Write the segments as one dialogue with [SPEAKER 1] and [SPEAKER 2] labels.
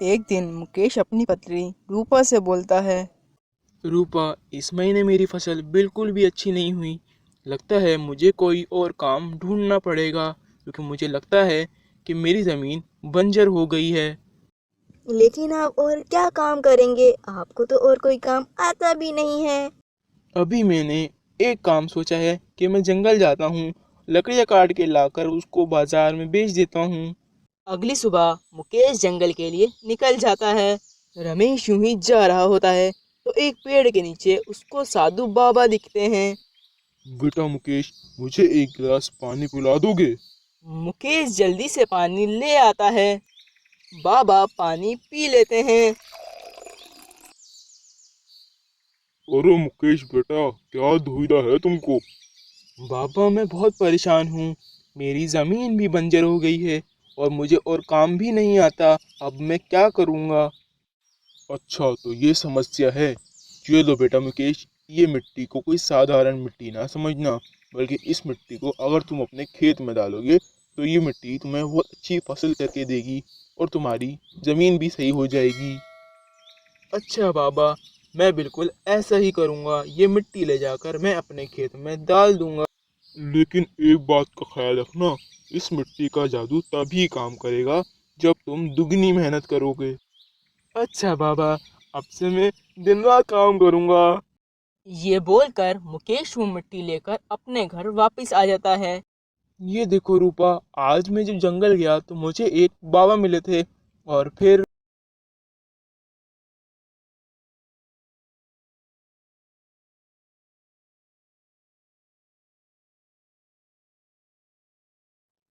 [SPEAKER 1] एक दिन मुकेश अपनी पत्नी रूपा से बोलता है।
[SPEAKER 2] रूपा, इस महीने मेरी फसल बिल्कुल भी अच्छी नहीं हुई। लगता है मुझे कोई और काम ढूंढना पड़ेगा, क्योंकि मुझे लगता है कि मेरी ज़मीन बंजर हो गई है।
[SPEAKER 3] लेकिन आप और क्या काम करेंगे? आपको तो और कोई काम आता भी नहीं है।
[SPEAKER 2] अभी मैंने एक काम सोचा है कि मैं जंगल जाता हूँ, लकड़ियाँ काट के लाकर उसको बाजार में बेच देता हूँ।
[SPEAKER 1] अगली सुबह मुकेश जंगल के लिए निकल जाता है। रमेश यूं ही जा रहा होता है तो एक पेड़ के नीचे उसको साधु बाबा दिखते हैं।
[SPEAKER 2] बेटा मुकेश, मुझे एक गिलास पानी पिला दोगे?
[SPEAKER 1] मुकेश जल्दी से पानी ले आता है। बाबा पानी पी लेते हैं।
[SPEAKER 2] अरे मुकेश बेटा, क्या दुविधा है तुमको? बाबा, मैं बहुत परेशान हूँ। मेरी ज़मीन भी बंजर हो गई है और मुझे और काम भी नहीं आता। अब मैं क्या करूँगा? अच्छा, तो ये समस्या है। ये लो बेटा मुकेश, ये मिट्टी को कोई साधारण मिट्टी ना समझना, बल्कि इस मिट्टी को अगर तुम अपने खेत में डालोगे तो ये मिट्टी तुम्हें बहुत अच्छी फसल करके देगी और तुम्हारी ज़मीन भी सही हो जाएगी। अच्छा बाबा, मैं बिल्कुल ऐसा ही करूँगा। ये मिट्टी ले जाकर मैं अपने खेत में डाल दूँगा। लेकिन एक बात का ख्याल रखना, इस मिट्टी का जादू तभी काम करेगा जब तुम दुगनी मेहनत करोगे। अच्छा बाबा, अब से मैं दिन रात काम करूँगा।
[SPEAKER 1] ये बोलकर मुकेश वो मिट्टी लेकर अपने घर वापस आ जाता है।
[SPEAKER 2] ये देखो रूपा, आज मैं जब जंगल गया तो मुझे एक बाबा मिले थे और फिर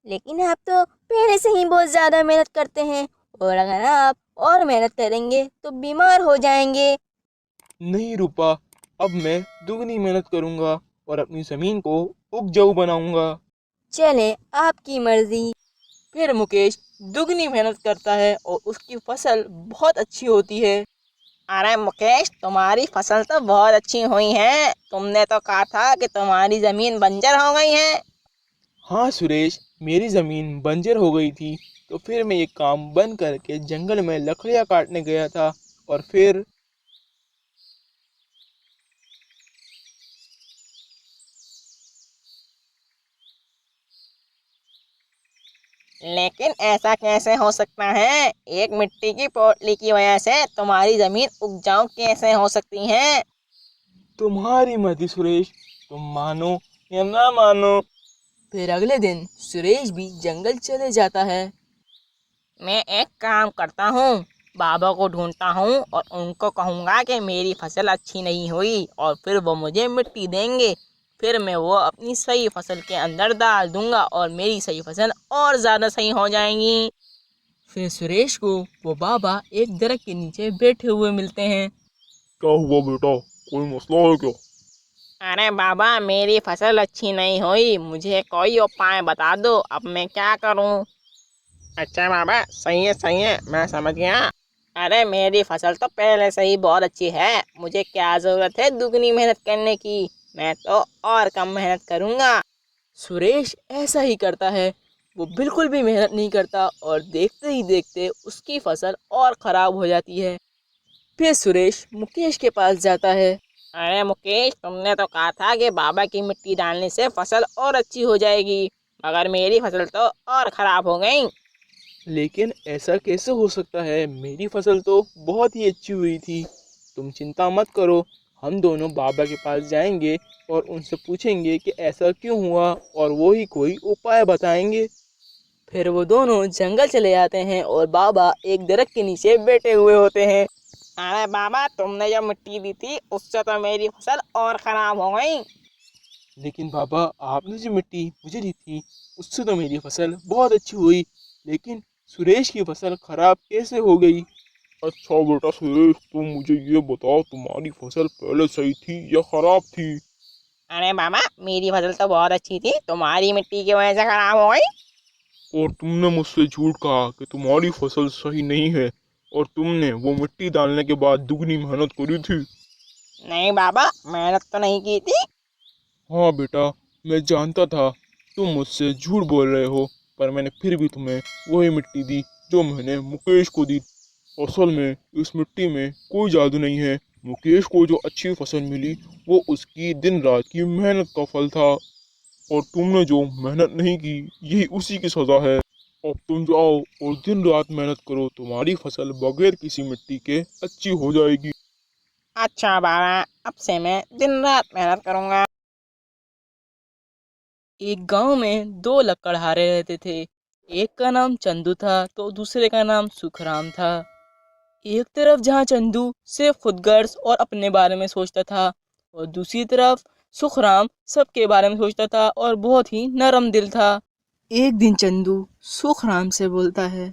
[SPEAKER 3] लेकिन आप तो पहले से ही बहुत ज़्यादा मेहनत करते हैं, और अगर आप और मेहनत करेंगे तो बीमार हो जाएंगे।
[SPEAKER 2] नहीं रूपा, अब मैं दुगनी मेहनत करूँगा और अपनी ज़मीन को उपजाऊ बनाऊँगा।
[SPEAKER 3] चले, आपकी मर्जी।
[SPEAKER 1] फिर मुकेश दुगनी मेहनत करता है और उसकी फसल बहुत अच्छी होती है।
[SPEAKER 4] अरे मुकेश, तुम्हारी फसल तो बहुत अच्छी हुई है। तुमने तो कहा था कि तुम्हारी जमीन बंजर हो गई है।
[SPEAKER 2] हाँ सुरेश, मेरी ज़मीन बंजर हो गई थी, तो फिर मैं ये काम बंद करके जंगल में लकड़ियाँ काटने गया था और फिर
[SPEAKER 4] लेकिन ऐसा कैसे हो सकता है? एक मिट्टी की पोटली की वजह से तुम्हारी जमीन उपजाऊ कैसे हो सकती है?
[SPEAKER 2] तुम्हारी मर्जी सुरेश, तुम मानो या ना मानो।
[SPEAKER 1] फिर अगले दिन सुरेश भी जंगल चले जाता है।
[SPEAKER 4] मैं एक काम करता हूँ, बाबा को ढूंढता हूँ और उनको कहूँगा कि मेरी फसल अच्छी नहीं हुई, और फिर वो मुझे मिट्टी देंगे। फिर मैं वो अपनी सही फसल के अंदर डाल दूँगा और मेरी सही फसल और ज़्यादा सही हो जाएंगी।
[SPEAKER 1] फिर सुरेश को वो बाबा एक दरख्त के नीचे बैठे हुए मिलते हैं।
[SPEAKER 2] क्या हुआ बेटा, कोई मसला है क्या?
[SPEAKER 4] अरे बाबा, मेरी फसल अच्छी नहीं हुई, मुझे कोई उपाय बता दो, अब मैं क्या करूं? अच्छा बाबा, सही है, मैं समझ गया। अरे मेरी फसल तो पहले से ही बहुत अच्छी है, मुझे क्या ज़रूरत है दुगनी मेहनत करने की? मैं तो और कम मेहनत करूँगा।
[SPEAKER 1] सुरेश ऐसा ही करता है। वो बिल्कुल भी मेहनत नहीं करता और देखते ही देखते उसकी फसल और ख़राब हो जाती है। फिर सुरेश मुकेश के पास जाता है।
[SPEAKER 4] अरे मुकेश, तुमने तो कहा था कि बाबा की मिट्टी डालने से फसल और अच्छी हो जाएगी, मगर मेरी फसल तो और ख़राब हो गई।
[SPEAKER 2] लेकिन ऐसा कैसे हो सकता है? मेरी फसल तो बहुत ही अच्छी हुई थी। तुम चिंता मत करो, हम दोनों बाबा के पास जाएंगे और उनसे पूछेंगे कि ऐसा क्यों हुआ, और वो ही कोई उपाय बताएंगे।
[SPEAKER 1] फिर वो दोनों जंगल चले जाते हैं और बाबा एक दरख्त के नीचे बैठे हुए होते हैं।
[SPEAKER 4] अरे बाबा, तुमने जो मिट्टी दी थी उससे तो मेरी फसल और ख़राब हो गई।
[SPEAKER 2] लेकिन बाबा, आपने जो मिट्टी मुझे दी थी उससे तो मेरी फसल बहुत अच्छी हुई, लेकिन सुरेश की फसल खराब कैसे हो गई? अच्छा बेटा सुरेश, तुम मुझे ये बताओ, तुम्हारी फसल पहले सही थी या खराब थी?
[SPEAKER 4] अरे बाबा, मेरी फसल तो बहुत अच्छी थी, तुम्हारी मिट्टी की वजह से ख़राब हो गई।
[SPEAKER 2] और तुमने मुझसे झूठ कहा कि तुम्हारी फसल सही नहीं है, और तुमने वो मिट्टी डालने के बाद दुगनी मेहनत करी थी।
[SPEAKER 4] नहीं बाबा, मेहनत तो नहीं की थी।
[SPEAKER 2] हाँ बेटा, मैं जानता था तुम मुझसे झूठ बोल रहे हो, पर मैंने फिर भी तुम्हें वही मिट्टी दी जो मैंने मुकेश को दी। असल में इस मिट्टी में कोई जादू नहीं है। मुकेश को जो अच्छी फसल मिली वो उसकी दिन रात की मेहनत का फल था, और तुमने जो मेहनत नहीं की यही उसी की सजा है। अब तुम जाओ और दिन रात मेहनत करो, तुम्हारी फसल बगैर किसी मिट्टी के अच्छी हो जाएगी।
[SPEAKER 4] अच्छा बाबा, अब से मैं दिन रात मेहनत करूँगा।
[SPEAKER 1] एक गांव में दो लकड़हारे रहते थे। एक का नाम चंदू था तो दूसरे का नाम सुखराम था। एक तरफ जहाँ चंदू सिर्फ खुदगर्ज और अपने बारे में सोचता था, और दूसरी तरफ सुखराम सबके बारे में सोचता था और बहुत ही नरम दिल था। एक दिन चंदू सुखराम से बोलता है,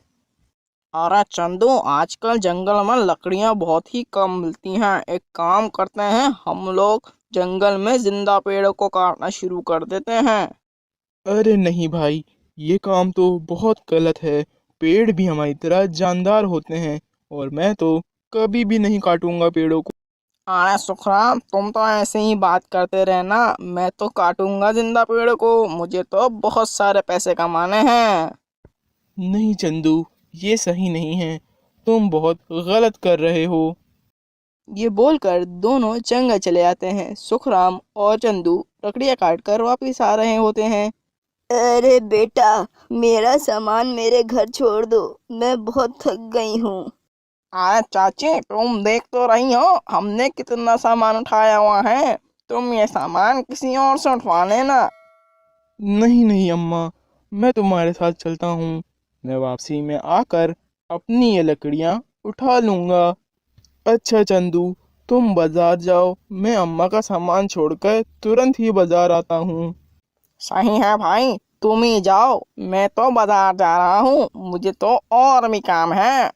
[SPEAKER 4] अरे चंदू, आजकल जंगल में लकड़ियाँ बहुत ही कम मिलती हैं। एक काम करते हैं, हम लोग जंगल में जिंदा पेड़ों को काटना शुरू कर देते हैं।
[SPEAKER 2] अरे नहीं भाई, ये काम तो बहुत गलत है। पेड़ भी हमारी तरह जानदार होते हैं, और मैं तो कभी भी नहीं काटूंगा पेड़ों को।
[SPEAKER 4] अरे सुखराम, तुम तो ऐसे ही बात करते रहना। मैं तो काटूंगा जिंदा पेड़ को, मुझे तो बहुत सारे पैसे कमाने हैं।
[SPEAKER 2] नहीं चंदू, ये सही नहीं है। तुम बहुत गलत कर रहे हो।
[SPEAKER 1] ये बोलकर दोनों जंगल चले आते हैं। सुखराम और चंदू लकड़ियाँ काटकर वापस आ रहे होते हैं।
[SPEAKER 3] अरे बेटा, मेरा सामान मेरे घर छोड़ दो, मैं बहुत थक गई हूँ।
[SPEAKER 4] अरे चाची, तुम देख तो रही हो हमने कितना सामान उठाया हुआ है। तुम ये सामान किसी और से उठवा लेना।
[SPEAKER 2] नहीं नहीं अम्मा, मैं तुम्हारे साथ चलता हूँ। मैं वापसी में आकर अपनी ये लकड़ियाँ उठा लूँगा। अच्छा चंदू, तुम बाजार जाओ, मैं अम्मा का सामान छोड़कर तुरंत ही बाजार आता हूँ।
[SPEAKER 4] सही है भाई, तुम ही जाओ, मैं तो बाजार जा रहा हूँ, मुझे तो और भी काम है।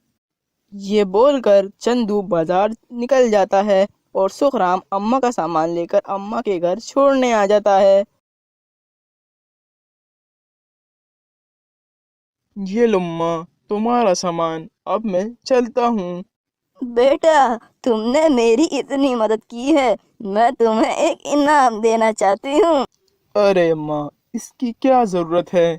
[SPEAKER 1] ये बोलकर चंदू बाजार निकल जाता है और सुखराम अम्मा का सामान लेकर अम्मा के घर छोड़ने आ जाता है।
[SPEAKER 2] ये लो अम्मा, तुम्हारा सामान। अब मैं चलता हूँ।
[SPEAKER 3] बेटा, तुमने मेरी इतनी मदद की है, मैं तुम्हें एक इनाम देना चाहती हूँ।
[SPEAKER 2] अरे अम्मा, इसकी क्या जरूरत है?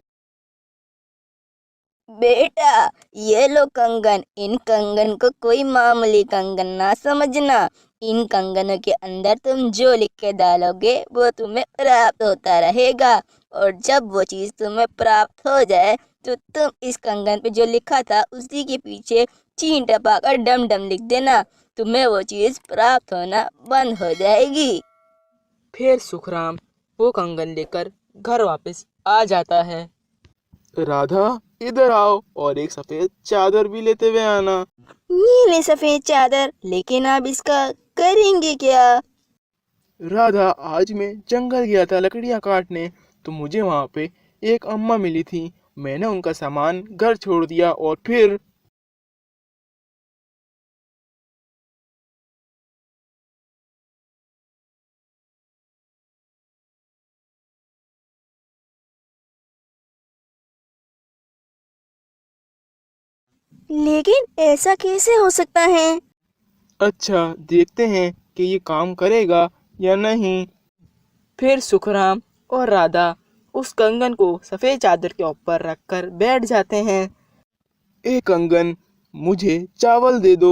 [SPEAKER 3] बेटा, ये लो कंगन। इन कंगन को कोई मामूली कंगन ना समझना। इन कंगनों के अंदर तुम जो लिख के डालोगे वो तुम्हें प्राप्त होता रहेगा, और जब वो चीज तुम्हें प्राप्त हो जाए तो तुम इस कंगन पे जो लिखा था उसी के पीछे चीन टपाकर डम डम लिख देना। तुम्हें वो चीज प्राप्त होना बंद हो जाएगी।
[SPEAKER 1] फिर सुखराम वो कंगन लेकर घर वापस आ जाता है।
[SPEAKER 2] राधा, इधर आओ और एक सफेद चादर भी लेते हुए आना।
[SPEAKER 3] नीली सफेद चादर, लेकिन आप इसका करेंगे क्या?
[SPEAKER 2] राधा, आज मैं जंगल गया था लकड़ियाँ काटने, तो मुझे वहाँ पे एक अम्मा मिली थी। मैंने उनका सामान घर छोड़ दिया और फिर
[SPEAKER 3] लेकिन ऐसा कैसे हो सकता है?
[SPEAKER 2] अच्छा, देखते हैं कि ये काम करेगा या नहीं।
[SPEAKER 1] फिर सुखराम और राधा उस कंगन को सफेद चादर के ऊपर रखकर बैठ जाते हैं।
[SPEAKER 2] ए कंगन, मुझे चावल दे दो।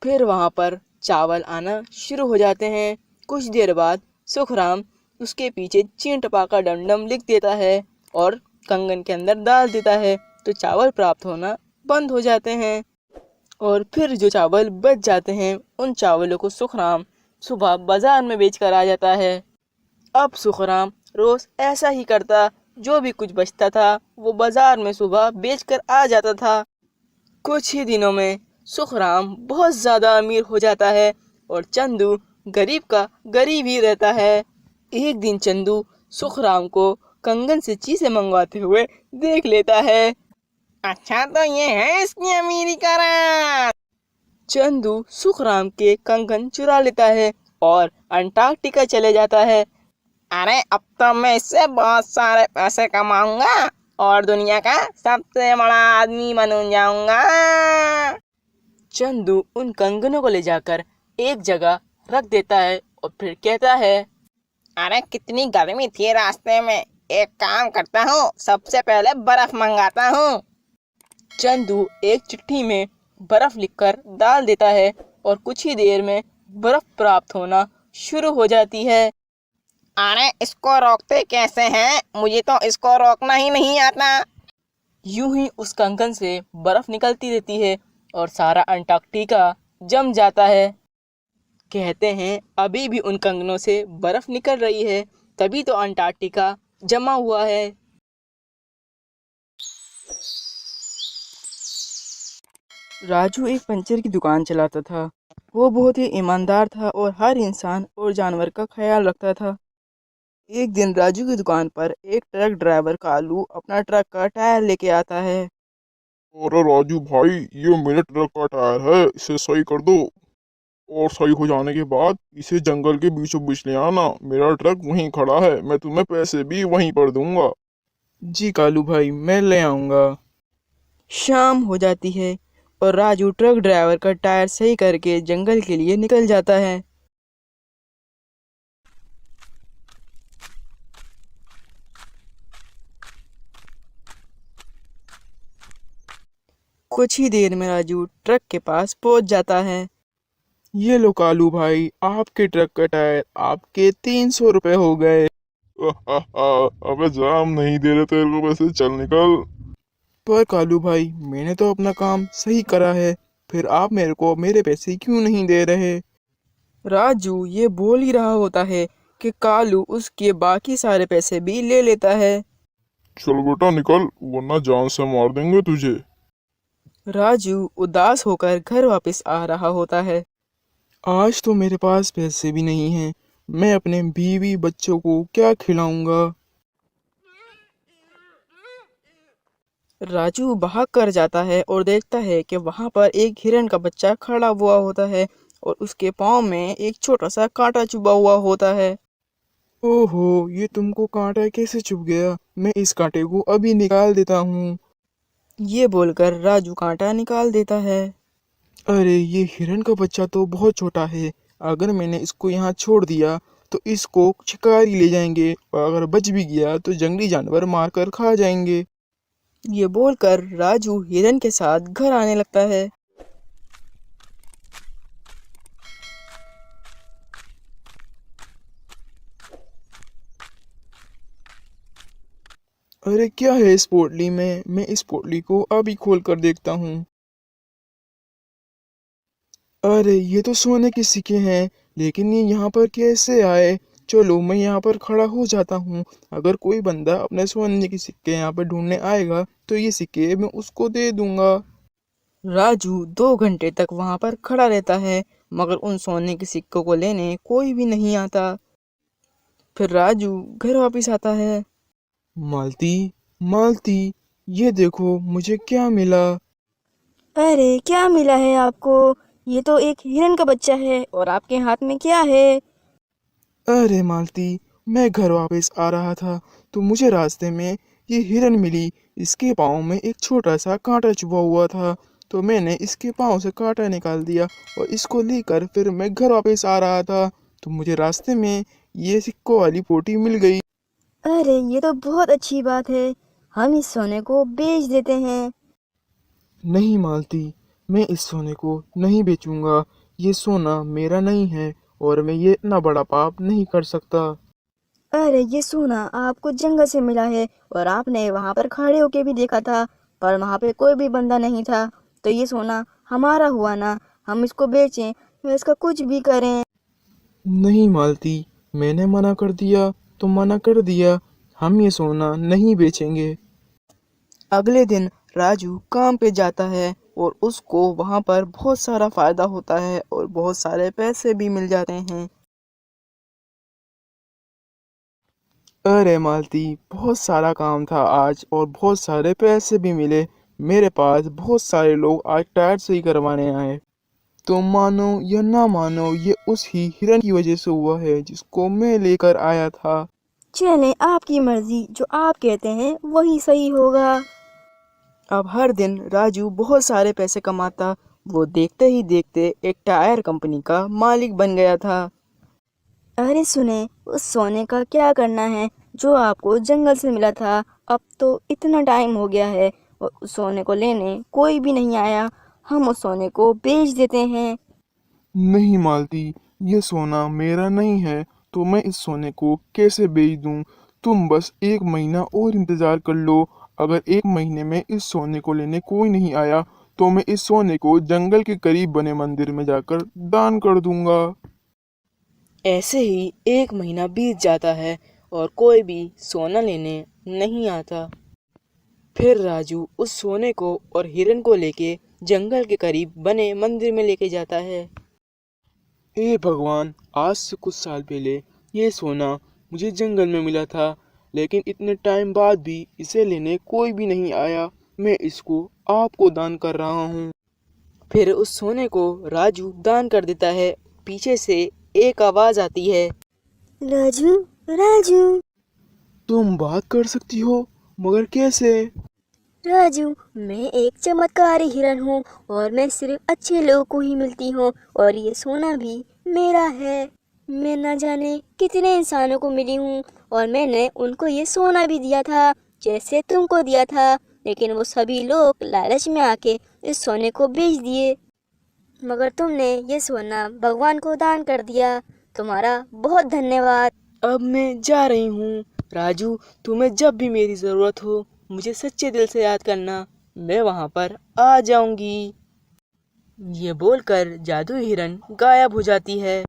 [SPEAKER 1] फिर वहाँ पर चावल आना शुरू हो जाते हैं। कुछ देर बाद सुखराम उसके पीछे चीन टपाका डमडम लिख देता है और कंगन के अंदर डाल देता है, तो चावल प्राप्त होना बंद हो जाते हैं। और फिर जो चावल बच जाते हैं उन चावलों को सुखराम सुबह बाजार में बेच कर आ जाता है। अब सुखराम रोज ऐसा ही करता, जो भी कुछ बचता था वो बाजार में सुबह बेच कर आ जाता था। कुछ ही दिनों में सुखराम बहुत ज़्यादा अमीर हो जाता है और चंदू गरीब का गरीब ही रहता है। एक दिन चंदू सुखराम को कंगन से चीज़ें मंगवाते हुए देख लेता है।
[SPEAKER 4] अच्छा, तो ये है इसकी अमीरी का राज।
[SPEAKER 1] चंदू सुखराम के कंगन चुरा लेता है और अंटार्कटिका चले जाता है।
[SPEAKER 4] अरे अब तो मैं इससे बहुत सारे पैसे कमाऊंगा और दुनिया का सबसे बड़ा आदमी बन जाऊंगा।
[SPEAKER 1] चंदू उन कंगनों को ले जाकर एक जगह रख देता है और फिर कहता है,
[SPEAKER 4] अरे कितनी गर्मी थी रास्ते में, एक काम करता हूँ, सबसे पहले बर्फ मंगाता हूँ।
[SPEAKER 1] चंदू एक चिट्ठी में बर्फ लिखकर डाल देता है और कुछ ही देर में बर्फ प्राप्त होना शुरू हो जाती है।
[SPEAKER 4] अरे इसको रोकते कैसे हैं? मुझे तो इसको रोकना ही नहीं आता।
[SPEAKER 1] यूं ही उस कंकन से बर्फ निकलती रहती है और सारा अंटार्कटिका जम जाता है। कहते हैं अभी भी उन कंगनों से बर्फ निकल रही है, तभी तो अंटार्कटिका जमा हुआ है। राजू एक पंचर की दुकान चलाता था। वो बहुत ही ईमानदार था और हर इंसान और जानवर का ख्याल रखता था। एक दिन राजू की दुकान पर एक ट्रक ड्राइवर कालू अपना ट्रक का टायर लेके आता है।
[SPEAKER 2] अरे राजू भाई, ये मेरे ट्रक का टायर है, इसे सही कर दो। और सही हो जाने के बाद इसे जंगल के बीचों बीच ले आना। मेरा ट्रक वहीं खड़ा है, मैं तुम्हें पैसे भी वहीं पर दूंगा। जी कालू भाई, मैं ले आऊंगा। शाम हो जाती है और राजू ट्रक ड्राइवर का टायर सही करके जंगल के लिए निकल जाता है। कुछ ही देर में राजू ट्रक के पास पहुंच जाता है। ये लो कालू भाई, आपके ट्रक का टायर आपके 300 रुपए हो गए। अबे जाम नहीं दे रहे तेरे को पैसे, चल निकल। पर कालू भाई, मैंने तो अपना काम सही करा है, फिर आप मेरे को मेरे पैसे क्यों नहीं दे रहे? राजू ये बोल ही रहा होता है कि कालू उसके बाकी सारे पैसे भी ले लेता है। चल बेटा निकल, वरना जान से मार देंगे तुझे। राजू उदास होकर घर वापस आ रहा होता है। आज तो मेरे पास पैसे भी नहीं हैं, मैं अपने बीवी बच्चों को क्या खिलाऊंगा? राजू भाग कर जाता है और देखता है कि वहां पर एक हिरन का बच्चा खड़ा हुआ होता है और उसके पाँव में एक छोटा सा कांटा चुभा हुआ होता है। ओहो, ये तुमको कांटा कैसे चुभ गया? मैं इस कांटे को अभी निकाल देता हूँ। ये बोलकर राजू कांटा निकाल देता है। अरे ये हिरन का बच्चा तो बहुत छोटा है, अगर मैंने इसको यहाँ छोड़ दिया तो इसको शिकारी ले जाएंगे और अगर बच भी गया तो जंगली जानवर मारकर खा जाएंगे। ये बोलकर राजू हिरन के साथ घर आने लगता है। अरे क्या है इस पोटली में? मैं इस पोटली को अभी खोल कर देखता हूँ। अरे ये तो सोने के सिक्के हैं, लेकिन ये यहाँ पर कैसे आए? चलो मैं यहाँ पर खड़ा हो जाता हूँ, अगर कोई बंदा अपने सोने के सिक्के यहाँ पर ढूंढने आएगा तो ये सिक्के मैं उसको दे दूंगा। राजू 2 घंटे तक वहाँ पर खड़ा रहता है, मगर उन सोने के सिक्कों को लेने कोई भी नहीं आता। फिर राजू घर वापस आता है। मालती, मालती, ये देखो मुझे क्या मिला।
[SPEAKER 3] अरे क्या मिला है आपको? ये तो एक हिरन का बच्चा है और आपके हाथ में क्या है?
[SPEAKER 2] अरे मालती, मैं घर वापस आ रहा था तो मुझे रास्ते में ये हिरन मिली। इसके पाँव में एक छोटा सा कांटा चुभा हुआ था, तो मैंने इसके पाँव से कांटा निकाल दिया और इसको लेकर फिर मैं घर वापस आ रहा था तो मुझे रास्ते में ये सिक्कों वाली पोटी मिल गई।
[SPEAKER 3] अरे ये तो बहुत अच्छी बात है, हम इस सोने को बेच देते हैं।
[SPEAKER 2] नहीं मालती, मैं इस सोने को नहीं बेचूंगा। ये सोना मेरा नहीं है और मैं ये इतना बड़ा पाप नहीं कर सकता।
[SPEAKER 3] अरे ये सोना आपको जंगल से मिला है और आपने वहाँ पर खड़े होके भी देखा था, पर वहाँ पे कोई भी बंदा नहीं था, तो ये सोना हमारा हुआ ना। हम इसको बेचें या इसका कुछ भी करें?
[SPEAKER 2] नहीं मालती, मैंने मना कर दिया तो मना कर दिया, हम ये सोना नहीं बेचेंगे। अगले दिन राजू काम पे जाता है और उसको वहाँ पर बहुत सारा फायदा होता है और बहुत सारे पैसे भी मिल जाते हैं। अरे मालती, बहुत सारा काम था आज और बहुत सारे पैसे भी मिले। मेरे पास बहुत सारे लोग आज टायर सही करवाने आए। तुम मानो या ना मानो, ये उस ही हिरन की वजह से हुआ है जिसको मैं लेकर आया था।
[SPEAKER 3] चलें, आपकी मर्जी, जो आप कहते हैं वही सही होगा।
[SPEAKER 1] अब हर दिन राजू बहुत सारे पैसे कमाता। वो देखते ही देखते एक टायर कंपनी का मालिक बन गया था।
[SPEAKER 3] अरे सुने, उस सोने का क्या करना है जो आपको जंगल से मिला था? अब तो इतना टाइम हो गया है और उस सोने को लेने कोई भी नहीं आया। हम उस सोने को बेच देते हैं।
[SPEAKER 2] नहीं मालती, ये सोना मेरा नहीं है, तो मैं इस सोने को कैसे बेच दूं? तुम बस 1 महीना और इंतजार कर लो। अगर 1 महीने में इस सोने को लेने कोई नहीं आया, तो मैं इस सोने को जंगल के करीब बने मंदिर में जाकर दान कर दूंगा।
[SPEAKER 1] ऐसे ही 1 महीना बीत जाता है और कोई भी सोना लेने नहीं आता। फिर राजू उस सोने को और हिरन को लेके जंगल के करीब बने मंदिर में लेके जाता है।
[SPEAKER 2] हे भगवान, आज से कुछ साल पहले ये सोना मुझे जंगल में मिला था, लेकिन इतने टाइम बाद भी इसे लेने कोई भी नहीं आया। मैं इसको आपको दान कर रहा हूँ।
[SPEAKER 1] फिर उस सोने को राजू दान कर देता है। पीछे से एक आवाज आती है।
[SPEAKER 3] राजू, राजू,
[SPEAKER 2] तुम बात कर सकती हो, मगर कैसे?
[SPEAKER 3] राजू, मैं एक चमत्कारी हिरन हूँ और मैं सिर्फ अच्छे लोगों को ही मिलती हूँ और ये सोना भी मेरा है। मैं न जाने कितने इंसानों को मिली हूँ और मैंने उनको ये सोना भी दिया था, जैसे तुमको दिया था, लेकिन वो सभी लोग लालच में आके इस सोने को बेच दिए। मगर तुमने ये सोना भगवान को दान कर दिया। तुम्हारा बहुत धन्यवाद।
[SPEAKER 1] अब मैं जा रही हूँ। राजू, तुम्हें जब भी मेरी ज़रूरत हो मुझे सच्चे दिल से याद करना, मैं वहाँ पर आ जाऊंगी। ये बोलकर जादुई हिरन गायब हो जाती है।